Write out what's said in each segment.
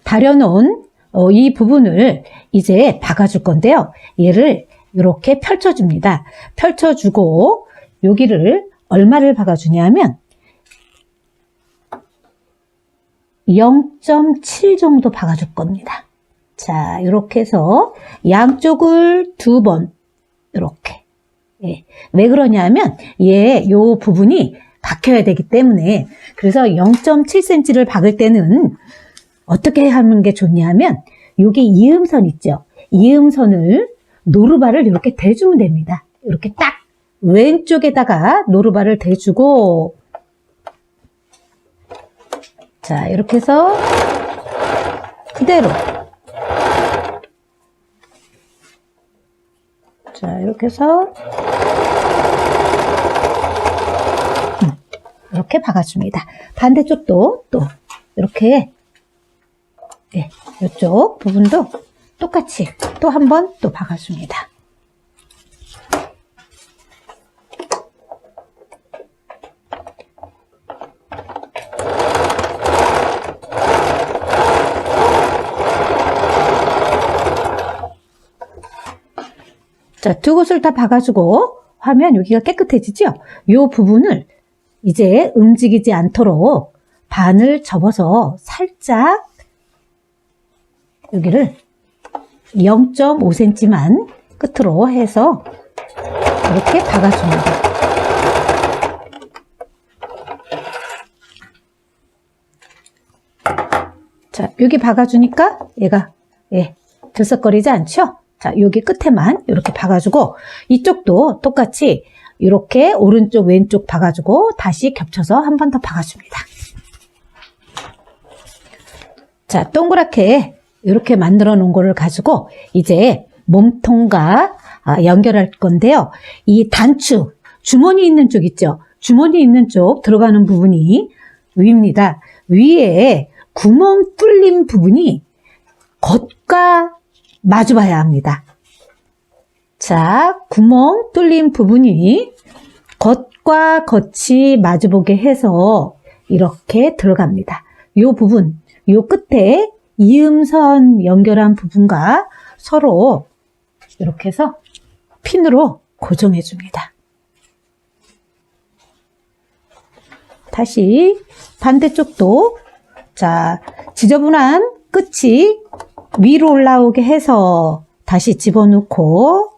다려놓은 이 부분을 이제 박아줄 건데요. 얘를 이렇게 펼쳐줍니다. 펼쳐주고 여기를 얼마를 박아주냐면 0.7 정도 박아줄 겁니다. 자, 이렇게 해서 양쪽을 2번 이렇게. 예. 왜 그러냐면 요 부분이 박혀야 되기 때문에. 그래서 0.7cm를 박을 때는 어떻게 하는 게 좋냐면 여기 이음선 있죠. 이음선을 노루발을 이렇게 대주면 됩니다. 이렇게 딱 왼쪽에다가 노루발을 대주고, 자, 이렇게 해서 그대로, 자, 이렇게 해서 이렇게 박아줍니다. 반대쪽도 또 이렇게, 예, 이쪽 부분도 똑같이 또 한 번 또 박아줍니다. 자, 두 곳을 다 박아주고 하면 여기가 깨끗해지죠? 이 부분을 이제 움직이지 않도록 반을 접어서 살짝 여기를 0.5cm만 끝으로 해서 이렇게 박아줍니다. 자, 여기 박아주니까 얘가, 예, 들썩거리지 않죠? 자, 여기 끝에만 이렇게 박아주고 이쪽도 똑같이 이렇게 오른쪽 왼쪽 박아주고 다시 겹쳐서 한 번 더 박아줍니다. 자, 동그랗게 이렇게 만들어 놓은 거를 가지고 이제 몸통과 연결할 건데요. 이 단추, 주머니 있는 쪽 있죠? 주머니 있는 쪽 들어가는 부분이 위입니다. 위에 구멍 뚫린 부분이 겉과 마주 봐야 합니다. 자, 구멍 뚫린 부분이 겉과 겉이 마주보게 해서 이렇게 들어갑니다. 이 부분, 이 끝에 이음선 연결한 부분과 서로 이렇게 해서 핀으로 고정해 줍니다. 다시 반대쪽도, 자, 지저분한 끝이 위로 올라오게 해서 다시 집어넣고,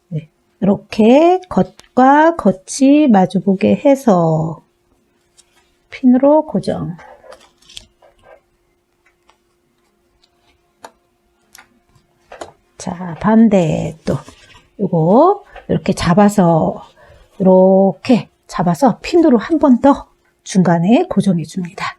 네, 이렇게 겉과 겉이 마주보게 해서 핀으로 고정. 자, 반대 또 요거 이렇게 잡아서 이렇게 잡아서 핀으로 한 번 더 중간에 고정해 줍니다.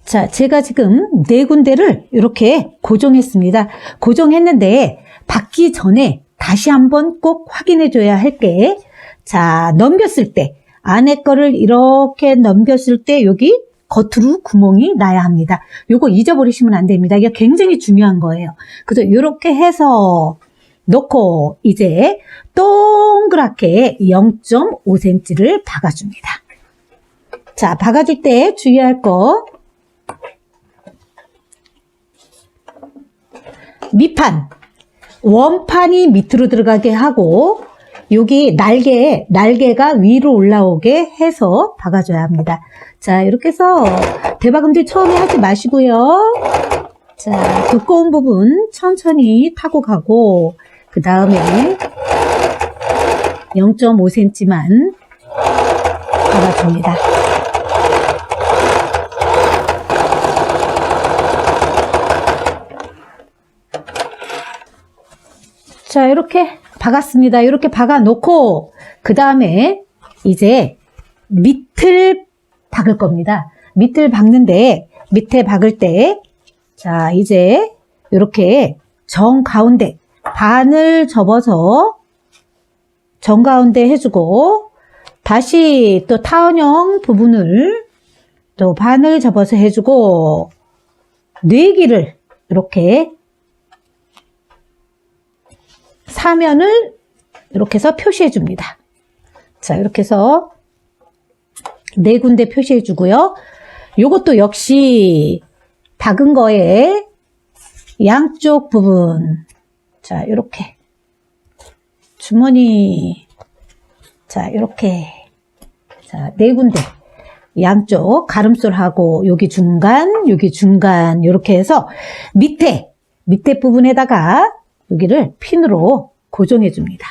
자, 제가 지금 4군데를 이렇게 고정했습니다. 고정했는데 박기 전에 다시 한번 꼭 확인해 줘야 할 게, 자, 넘겼을 때, 안에 거를 이렇게 넘겼을 때 여기 겉으로 구멍이 나야 합니다. 요거 잊어버리시면 안 됩니다. 이게 굉장히 중요한 거예요. 그래서 이렇게 해서 놓고 이제 동그랗게 0.5cm를 박아줍니다. 자, 박아줄 때 주의할 거, 밑판, 원판이 밑으로 들어가게 하고 여기 날개가 위로 올라오게 해서 박아줘야 합니다. 자, 이렇게 해서 대박음질 처음에 하지 마시고요. 자, 두꺼운 부분 천천히 타고 가고 그 다음에 0.5cm만 박아줍니다. 자, 이렇게 박았습니다. 이렇게 박아 놓고 그 다음에 이제 밑을 박을 겁니다. 밑을 박는데 밑에 박을 때, 자, 이제 이렇게 정가운데 반을 접어서 정가운데 해주고 다시 또 타원형 부분을 또 반을 접어서 해주고 뇌기를 이렇게 사면을 이렇게 해서 표시해 줍니다. 자, 이렇게 해서 네 군데 표시해 주고요. 요것도 역시 박은 거에 양쪽 부분, 자, 이렇게 주머니, 자, 이렇게, 자, 네 군데 양쪽 가름솔하고 여기 중간, 이렇게 해서 밑에 부분에다가 여기를 핀으로 고정해 줍니다.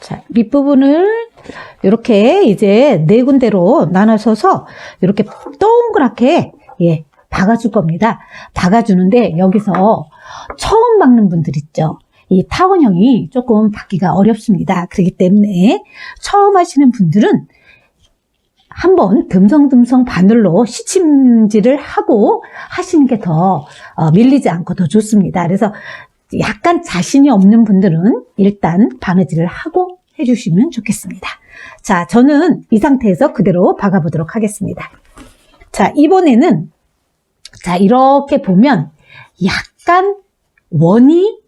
자, 밑부분을 이렇게 이제 네 군데로 나눠서서 이렇게 동그랗게 박아줄 겁니다. 박아주는데 여기서 처음 박는 분들 있죠. 이 타원형이 조금 박기가 어렵습니다. 그렇기 때문에 처음 하시는 분들은 한번 듬성듬성 바늘로 시침질을 하고 하시는 게 더 밀리지 않고 더 좋습니다. 그래서 약간 자신이 없는 분들은 일단 바느질을 하고 해주시면 좋겠습니다. 자, 저는 이 상태에서 그대로 박아보도록 하겠습니다. 자, 이번에는 자, 이렇게 보면 약간 원이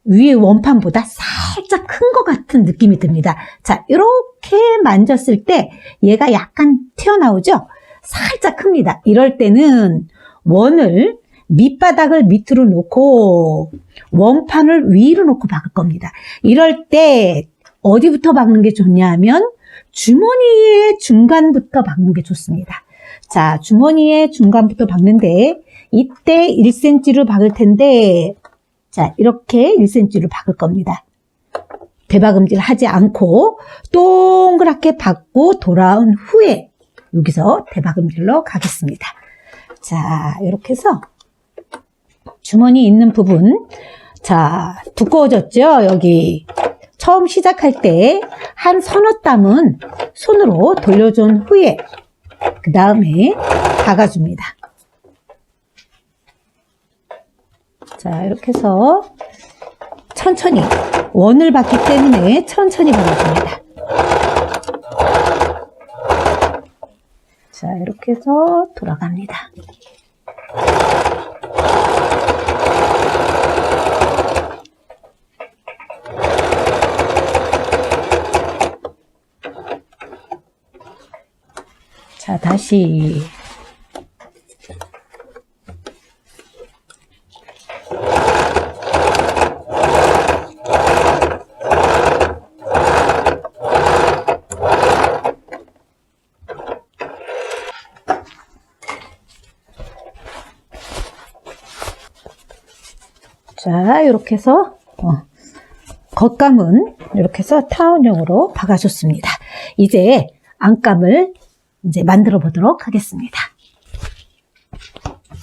위에 원판보다 살짝 큰 것 같은 느낌이 듭니다. 자, 이렇게 만졌을 때 얘가 약간 튀어나오죠? 살짝 큽니다. 이럴 때는 원을 밑바닥을 밑으로 놓고 원판을 위로 놓고 박을 겁니다. 이럴 때 어디부터 박는 게 좋냐 하면 주머니의 중간부터 박는 게 좋습니다. 자, 주머니의 중간부터 박는데 이때 1cm로 박을 텐데 자, 이렇게 1cm로 박을 겁니다. 대박음질 하지 않고 동그랗게 박고 돌아온 후에 여기서 대박음질로 가겠습니다. 자, 이렇게 해서 주머니 있는 부분, 자, 두꺼워졌죠? 여기 처음 시작할 때 한 서너 땀은 손으로 돌려준 후에 그 다음에 박아줍니다. 자, 이렇게 해서 천천히 원을 박기 때문에 천천히 박아줍니다. 자, 이렇게 해서 돌아갑니다. 자, 다시 자, 이렇게 해서 겉감은 이렇게 해서 타원형으로 박아줬습니다. 이제 안감을 이제 만들어 보도록 하겠습니다.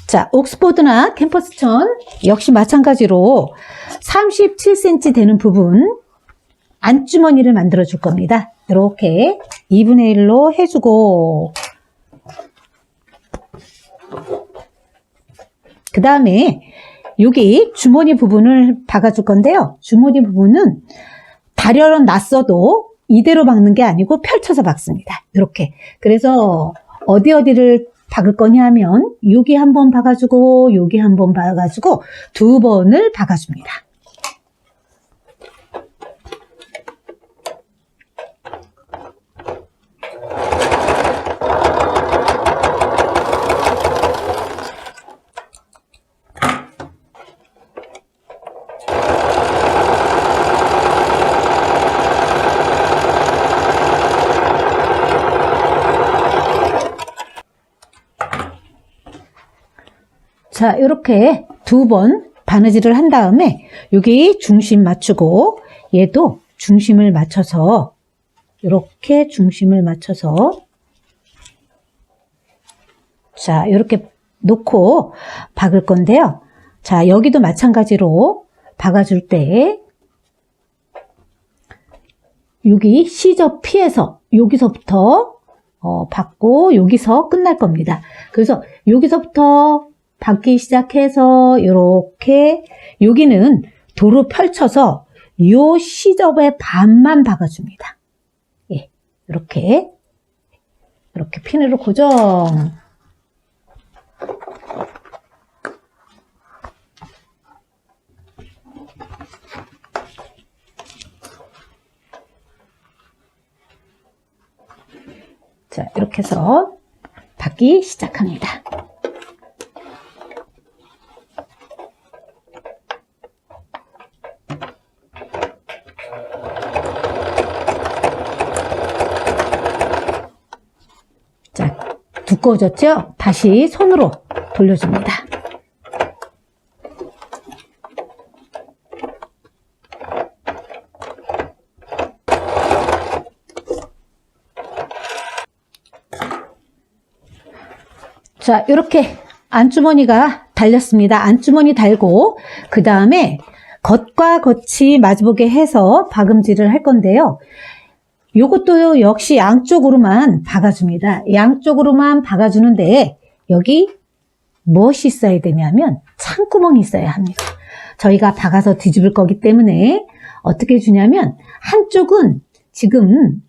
자, 옥스포드나 캠퍼스천 역시 마찬가지로 37cm 되는 부분 안주머니를 만들어 줄 겁니다. 이렇게 2분의 1로 해주고 그 다음에 여기 주머니 부분을 박아줄 건데요. 주머니 부분은 다려는 놨어도 이대로 박는 게 아니고 펼쳐서 박습니다. 이렇게. 그래서 어디를 박을 거냐 하면 여기 한번 박아주고 여기 한번 박아주고 두 번을 박아줍니다. 자, 이렇게 두 번 바느질을 한 다음에 여기 중심 맞추고 얘도 중심을 맞춰서 이렇게 중심을 맞춰서 자, 이렇게 놓고 박을 건데요. 자, 여기도 마찬가지로 박아줄 때 여기 C접 피해서 여기서부터 박고 여기서 끝날 겁니다. 그래서 여기서부터 박기 시작해서 이렇게 여기는 도로 펼쳐서 요 C접의 반만 박아줍니다. 예, 이렇게 핀으로 고정. 자, 이렇게 해서 박기 시작합니다. 자, 두꺼워졌죠? 다시 손으로 돌려줍니다. 자, 이렇게 안주머니가 달렸습니다. 안주머니 달고 그 다음에 겉과 겉이 마주보게 해서 박음질을 할 건데요. 요것도 역시 양쪽으로만 박아줍니다. 양쪽으로만 박아주는데 여기 무엇이 있어야 되냐면 창구멍이 있어야 합니다. 저희가 박아서 뒤집을 거기 때문에 어떻게 주냐면 한쪽은 지금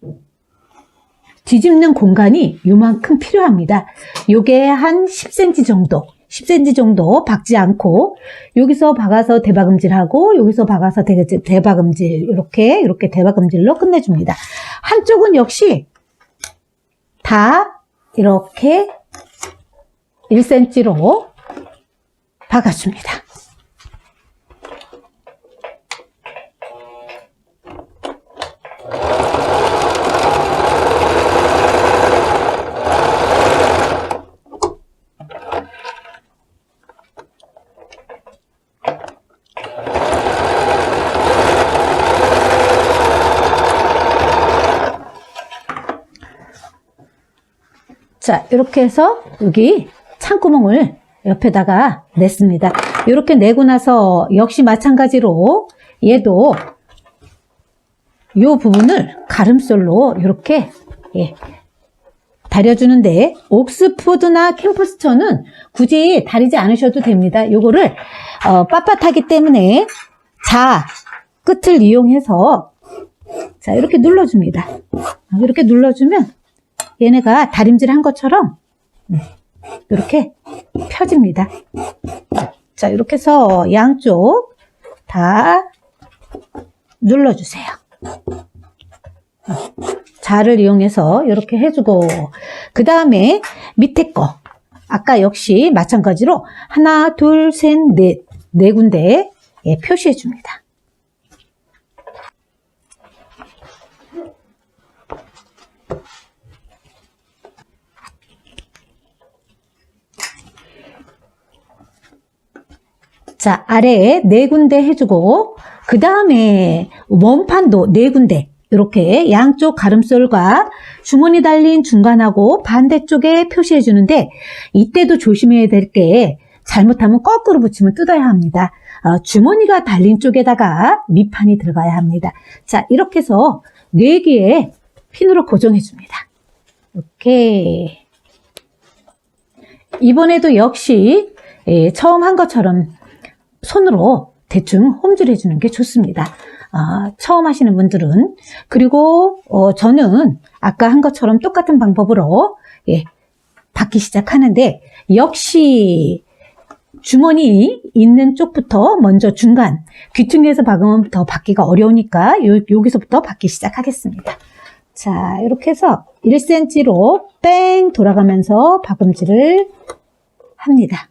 뒤집는 공간이 요만큼 필요합니다. 요게 한 10cm 정도, 10cm 정도 박지 않고 여기서 박아서 대박음질하고 여기서 박아서 대박음질 이렇게 대박음질로 끝내줍니다. 한쪽은 역시 다 이렇게 1cm로 박아줍니다. 자, 이렇게 해서 여기 창구멍을 옆에다가 냈습니다. 이렇게 내고 나서 역시 마찬가지로 얘도 이 부분을 가름솔로 이렇게 다려주는데 옥스포드나 캠퍼스처는 굳이 다리지 않으셔도 됩니다. 요거를 빳빳하기 때문에 자 끝을 이용해서 자 이렇게 눌러줍니다. 이렇게 눌러주면 얘네가 다림질 한 것처럼 이렇게 펴집니다. 자, 이렇게 해서 양쪽 다 눌러주세요. 자를 이용해서 이렇게 해주고 그 다음에 밑에 거 아까 역시 마찬가지로 하나, 둘, 셋, 넷, 네 군데 표시해 줍니다. 자, 아래에 네 군데 해주고 그 다음에 원판도 네 군데 이렇게 양쪽 가름솔과 주머니 달린 중간하고 반대쪽에 표시해 주는데 이때도 조심해야 될 게 잘못하면 거꾸로 붙이면 뜯어야 합니다. 주머니가 달린 쪽에다가 밑판이 들어가야 합니다. 자, 이렇게 해서 4개의 핀으로 고정해 줍니다. 이렇게 이번에도 역시 처음 한 것처럼 손으로 대충 홈질해 주는 게 좋습니다. 처음 하시는 분들은 그리고 저는 아까 한 것처럼 똑같은 방법으로 박기 시작하는데 역시 주머니 있는 쪽부터 먼저 중간 귀퉁이에서 박으면 더 박기가 어려우니까 여기서부터 박기 시작하겠습니다. 자, 이렇게 해서 1cm로 뺑 돌아가면서 박음질을 합니다.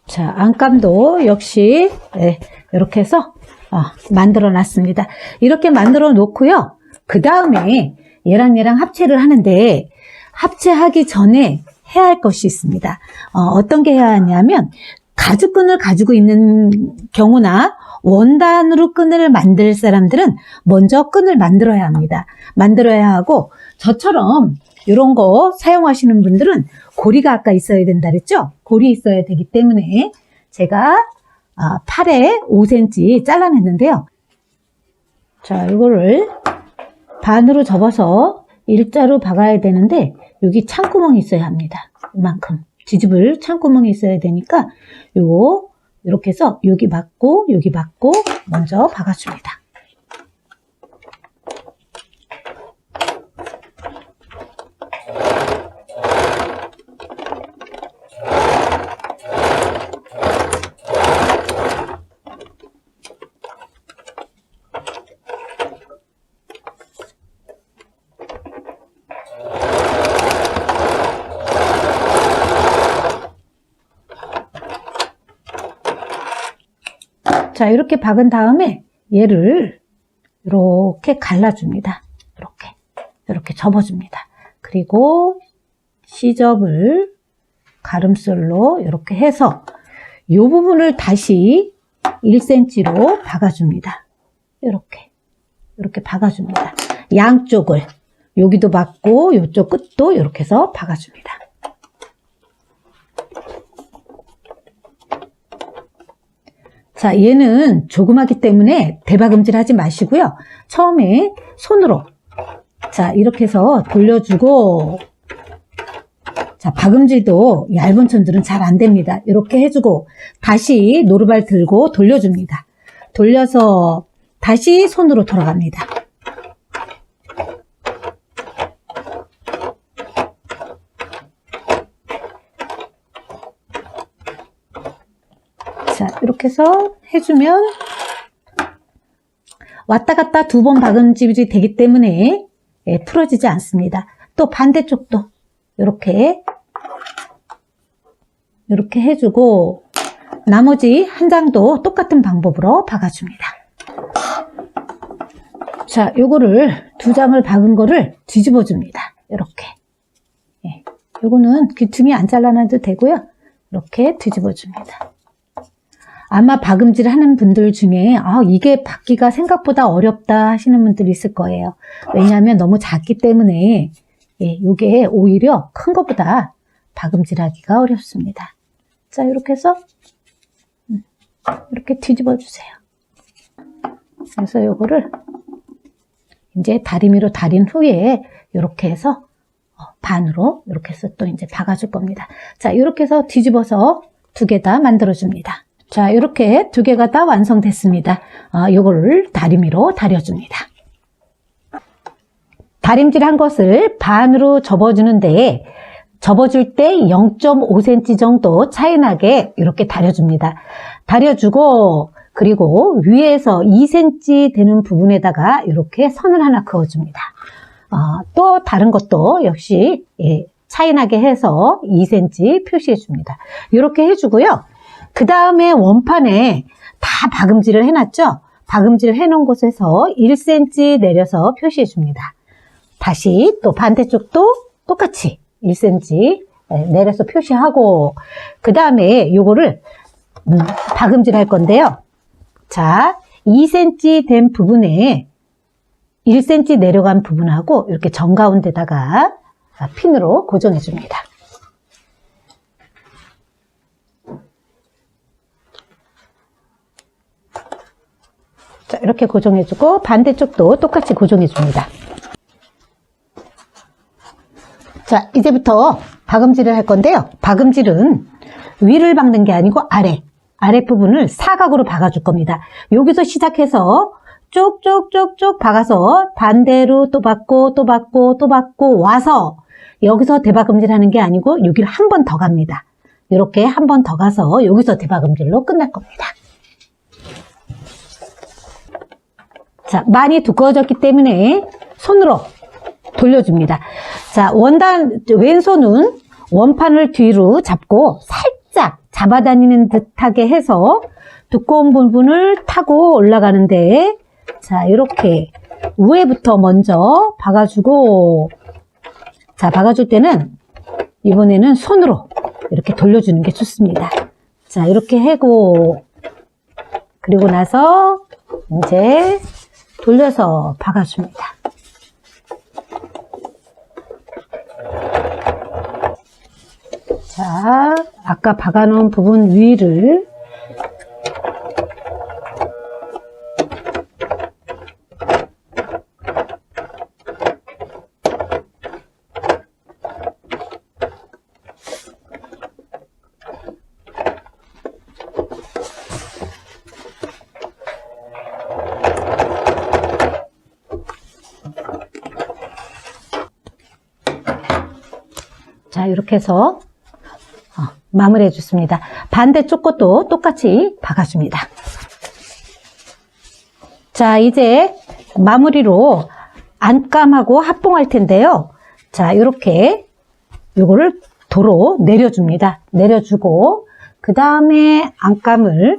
자, 안감도 역시 이렇게 해서 만들어 놨습니다. 이렇게 만들어 놓고요. 그 다음에 얘랑 합체를 하는데 합체하기 전에 해야 할 것이 있습니다. 어떤 게 해야 하냐면 가죽끈을 가지고 있는 경우나 원단으로 끈을 만들 사람들은 먼저 끈을 만들어야 합니다. 만들어야 하고 저처럼 이런 거 사용하시는 분들은 고리가 아까 있어야 된다 그랬죠? 고리 있어야 되기 때문에 제가 팔에 5cm 잘라냈는데요. 자, 이거를 반으로 접어서 일자로 박아야 되는데 여기 창구멍이 있어야 합니다. 이만큼 뒤집을 창구멍이 있어야 되니까 요거 이렇게 해서 여기 맞고 먼저 박아줍니다. 자, 이렇게 박은 다음에 얘를 이렇게 갈라줍니다. 이렇게 접어줍니다. 그리고 C접을 가름술로 이렇게 해서 이 부분을 다시 1cm로 박아줍니다. 이렇게 박아줍니다. 양쪽을 여기도 박고 이쪽 끝도 이렇게 해서 박아줍니다. 자, 얘는 조그맣기 때문에 대박음질 하지 마시고요. 처음에 손으로 자, 이렇게 해서 돌려주고, 자, 박음질도 얇은 천들은 잘 안 됩니다. 이렇게 해주고 다시 노루발 들고 돌려줍니다. 돌려서 다시 손으로 돌아갑니다. 자, 이렇게 해서 해주면 왔다 갔다 2번 박음질이 되기 때문에 풀어지지 않습니다. 또 반대쪽도 이렇게 해주고 나머지 한 장도 똑같은 방법으로 박아줍니다. 자, 요거를 2장을 박은 거를 뒤집어 줍니다. 이렇게. 요거는 귀퉁이 안 잘라놔도 되고요. 이렇게 뒤집어 줍니다. 아마 박음질 하는 분들 중에 이게 박기가 생각보다 어렵다 하시는 분들이 있을 거예요. 왜냐하면 너무 작기 때문에 이게 오히려 큰 것보다 박음질 하기가 어렵습니다. 자, 이렇게 해서 이렇게 뒤집어 주세요. 그래서 요거를 이제 다리미로 다린 후에 이렇게 해서 반으로 이렇게 해서 또 이제 박아줄 겁니다. 자, 이렇게 해서 뒤집어서 2개 다 만들어 줍니다. 자, 이렇게 2개가 다 완성됐습니다. 요거를 다리미로 다려줍니다. 다림질한 것을 반으로 접어주는데 접어줄 때 0.5cm 정도 차이 나게 이렇게 다려줍니다. 다려주고 그리고 위에서 2cm 되는 부분에다가 이렇게 선을 하나 그어줍니다. 또 다른 것도 역시 차이 나게 해서 2cm 표시해 줍니다. 이렇게 해주고요. 그 다음에 원판에 다 박음질을 해놨죠? 박음질 해놓은 곳에서 1cm 내려서 표시해 줍니다. 다시 또 반대쪽도 똑같이 1cm 내려서 표시하고 그 다음에 요거를 박음질 할 건데요. 자, 2cm 된 부분에 1cm 내려간 부분하고 이렇게 정가운데다가 핀으로 고정해 줍니다. 자, 이렇게 고정해주고 반대쪽도 똑같이 고정해줍니다. 자, 이제부터 박음질을 할 건데요. 박음질은 위를 박는 게 아니고 아랫부분을 사각으로 박아줄 겁니다. 여기서 시작해서 쭉쭉쭉쭉 박아서 반대로 또 박고 또 박고 또 박고 와서 여기서 대박음질 하는 게 아니고 여기를 한 번 더 갑니다. 이렇게 한 번 더 가서 여기서 대박음질로 끝날 겁니다. 자, 많이 두꺼워졌기 때문에 손으로 돌려줍니다. 자, 왼손은 원판을 뒤로 잡고 살짝 잡아다니는 듯하게 해서 두꺼운 부분을 타고 올라가는데, 자, 이렇게 위에부터 먼저 박아주고, 자, 박아줄 때는 이번에는 손으로 이렇게 돌려주는 게 좋습니다. 자, 이렇게 하고, 그리고 나서 이제 돌려서 박아줍니다. 자, 아까 박아놓은 부분 위를 자, 이렇게 해서 마무리해 줬습니다. 반대쪽 것도 똑같이 박아줍니다. 자, 이제 마무리로 안감하고 합봉할 텐데요. 자, 이렇게 요거를 도로 내려줍니다. 내려주고 그 다음에 안감을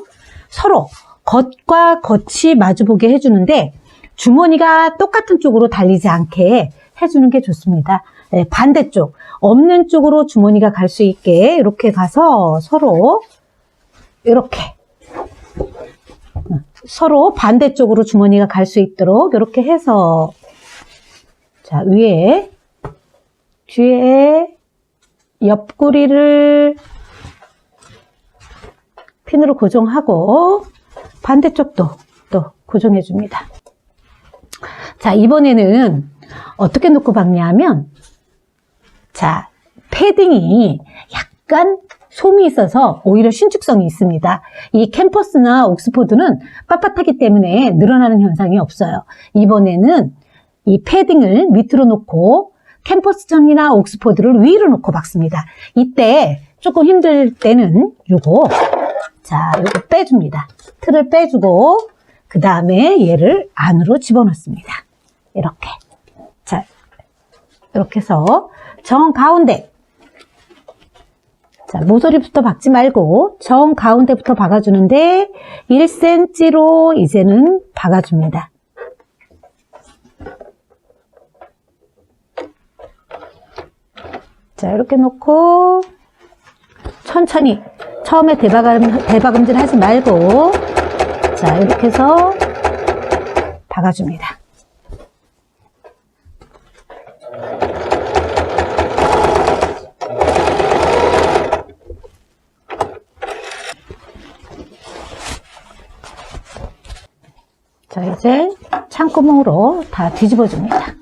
서로 겉과 겉이 마주보게 해주는데 주머니가 똑같은 쪽으로 달리지 않게 해주는 게 좋습니다. 네, 반대쪽, 없는 쪽으로 주머니가 갈 수 있게 이렇게 가서 서로 반대쪽으로 주머니가 갈 수 있도록 이렇게 해서 자, 뒤에 옆구리를 핀으로 고정하고 반대쪽도 또 고정해 줍니다. 자, 이번에는 어떻게 놓고 박냐면 자, 패딩이 약간 솜이 있어서 오히려 신축성이 있습니다. 이 캠퍼스나 옥스포드는 빳빳하기 때문에 늘어나는 현상이 없어요. 이번에는 이 패딩을 밑으로 놓고 캠퍼스정이나 옥스포드를 위로 놓고 박습니다. 이때 조금 힘들 때는 요거 빼줍니다. 틀을 빼주고 그 다음에 얘를 안으로 집어넣습니다. 이렇게. 자, 이렇게 해서 정 가운데, 자, 모서리부터 박지 말고 정 가운데부터 박아주는데 1cm로 이제는 박아줍니다. 자, 이렇게 놓고 천천히 처음에 대박음질 하지 말고 자, 이렇게 해서 박아줍니다. 자, 이제 창구멍으로 다 뒤집어줍니다.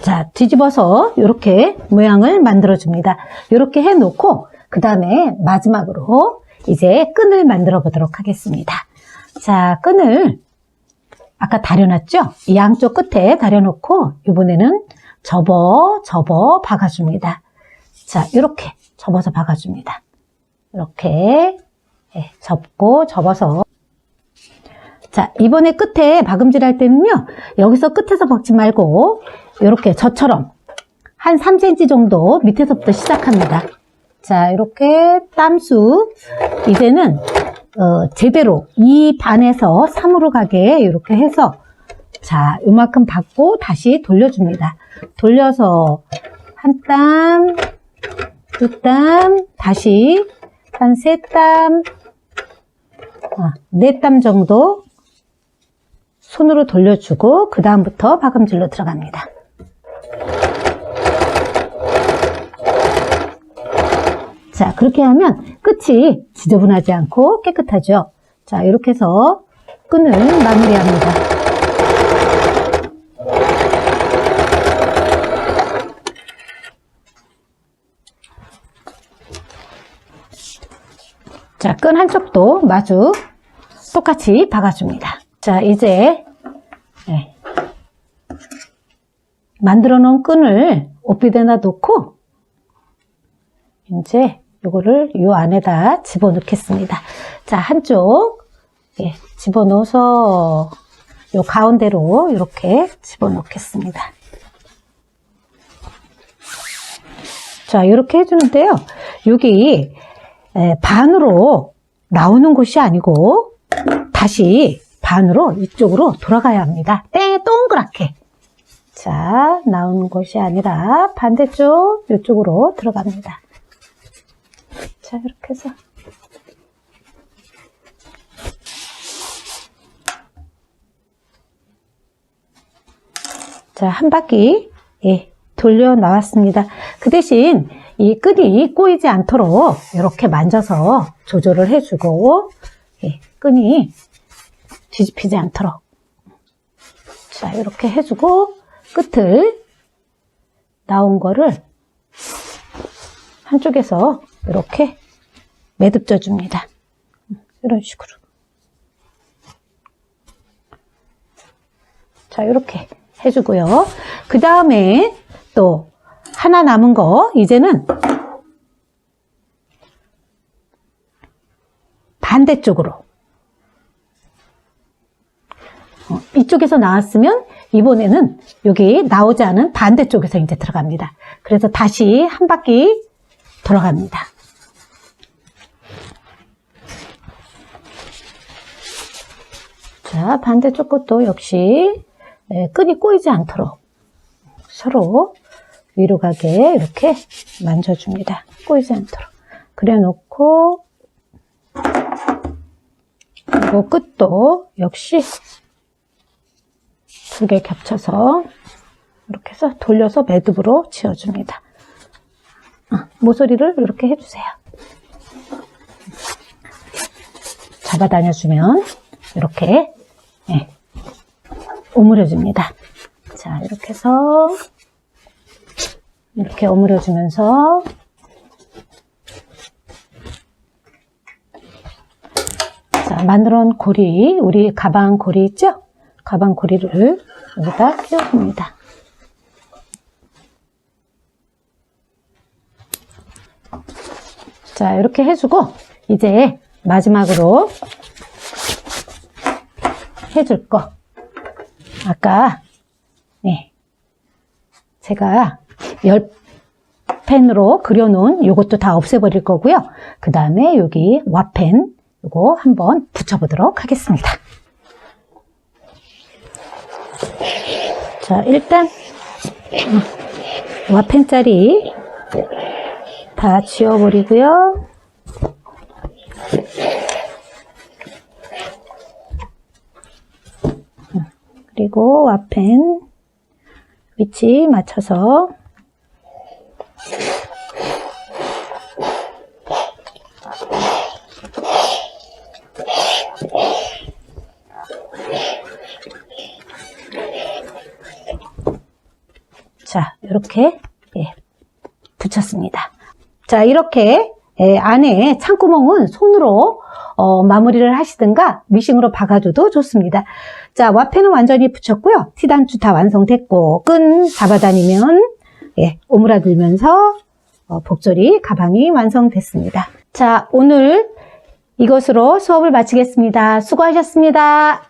자, 뒤집어서 이렇게 모양을 만들어줍니다. 이렇게 해놓고 그 다음에 마지막으로 이제 끈을 만들어 보도록 하겠습니다. 자, 끈을 아까 다려놨죠? 이 양쪽 끝에 다려놓고 이번에는 접어 박아줍니다. 자, 이렇게 접어서 박아줍니다. 이렇게 접어서 자, 이번에 끝에 박음질 할 때는요, 여기서 끝에서 박지 말고 이렇게 저처럼 한 3cm 정도 밑에서부터 시작합니다. 자, 이렇게 땀수 이제는 제대로 2 반에서 3으로 가게 이렇게 해서 자, 요만큼 박고 다시 돌려줍니다. 돌려서 한 땀, 두 땀, 다시 한 3땀, 4땀 정도 손으로 돌려주고 그 다음부터 박음질로 들어갑니다. 자, 그렇게 하면 끝이 지저분하지 않고 깨끗하죠. 자, 이렇게 해서 끈을 마무리합니다. 자, 끈 한쪽도 마주 똑같이 박아줍니다. 자, 이제 만들어 놓은 끈을 옷비대나 놓고 이제 요거를 요 안에다 집어넣겠습니다. 자, 한쪽 집어넣어서 요 가운데로 이렇게 집어넣겠습니다. 자, 이렇게 해주는데요. 여기 반으로 나오는 곳이 아니고 다시 반으로 이쪽으로 돌아가야 합니다. 동그랗게. 자, 나오는 곳이 아니라 반대쪽 이쪽으로 들어갑니다. 자, 이렇게 해서 자, 한 바퀴 돌려 나왔습니다. 그 대신 이 끈이 꼬이지 않도록 이렇게 만져서 조절을 해주고 끈이 뒤집히지 않도록 자, 이렇게 해주고 끝을 나온 거를 한쪽에서 이렇게 매듭져 줍니다. 이런 식으로. 자, 이렇게 해주고요. 그 다음에 또 하나 남은 거 이제는 반대쪽으로 이쪽에서 나왔으면 이번에는 여기 나오지 않은 반대쪽에서 이제 들어갑니다. 그래서 다시 한 바퀴 돌아갑니다. 자, 반대쪽 것도 역시 끈이 꼬이지 않도록 서로 위로 가게 이렇게 만져줍니다. 꼬이지 않도록. 그래 놓고, 그리고 끝도 역시 두 개 겹쳐서 이렇게 해서 돌려서 매듭으로 지어줍니다. 모서리를 이렇게 해주세요. 잡아다녀주면 이렇게 오므려줍니다. 자, 이렇게 해서 이렇게 오므려주면서 자, 만들어 놓은 고리, 우리 가방 고리 있죠? 가방 고리를 여기다 끼워줍니다. 자, 이렇게 해주고 이제 마지막으로 해줄 거. 아까 제가 열펜으로 그려놓은 요것도 다 없애버릴 거고요. 그 다음에 여기 와펜 요거 한번 붙여보도록 하겠습니다. 자, 일단 와펜짜리 다 지워버리고요. 그리고 와펜 위치 맞춰서 자, 이렇게 붙였습니다. 자, 이렇게 안에 창구멍은 손으로 마무리를 하시든가 미싱으로 박아줘도 좋습니다. 자, 와펜은 완전히 붙였고요. T단추 다 완성됐고 끈 잡아다니면 오므라들면서 복조리 가방이 완성됐습니다. 자, 오늘 이것으로 수업을 마치겠습니다. 수고하셨습니다.